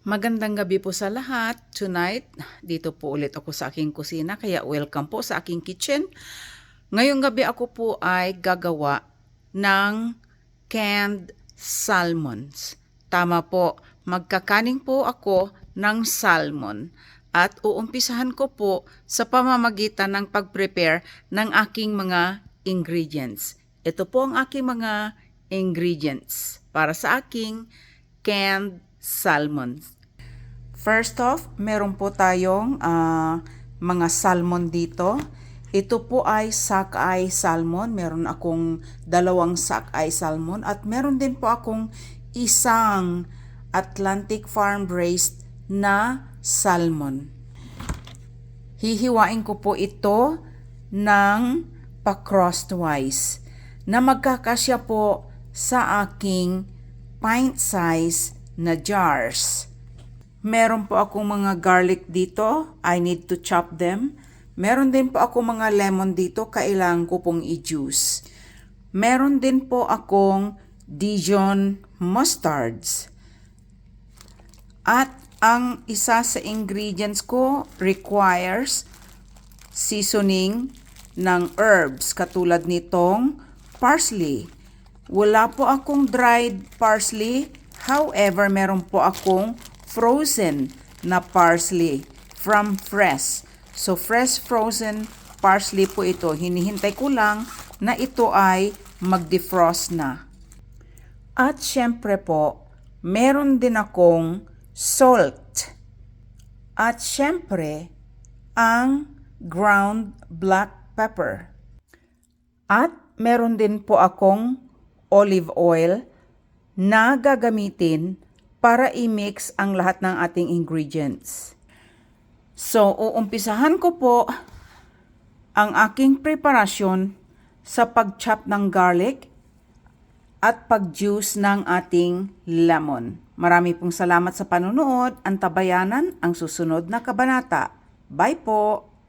Magandang gabi po sa lahat. Tonight, dito po ulit ako sa aking kusina, kaya welcome po sa aking kitchen. Ngayong gabi ako po ay gagawa ng canned salmons. Tama po, magkakaning po ako ng salmon at uumpisahan ko po sa pamamagitan ng pag-prepare ng aking mga ingredients. Ito po ang aking mga ingredients para sa aking canned salmons. First off, meron po tayong mga salmon dito. Ito po ay sockeye salmon. Meron akong 2 sockeye salmon at meron din po akong isang Atlantic farm raised na salmon. Hihiwain ko po ito ng pa-crosswise na magkakasya po sa aking pint size na jars. Meron po akong mga garlic dito. I need to chop them. Meron din po akong mga lemon dito. Kailangan ko pong i-juice. Meron din po akong Dijon mustards. At ang isa sa ingredients ko requires seasoning ng herbs katulad nitong parsley. Wala po akong dried parsley. However, meron po akong frozen na parsley from fresh. So, fresh frozen parsley po ito. Hinihintay ko lang na ito ay mag-defrost na. At syempre po, meron din akong salt. At syempre, ang ground black pepper. At meron din po akong olive oil na gagamitin para i-mix ang lahat ng ating ingredients. So, uumpisahan ko po ang aking preparasyon sa pag-chop ng garlic at pag-juice ng ating lemon. Marami pong salamat sa panunood. Antabayanan ang susunod na kabanata. Bye po!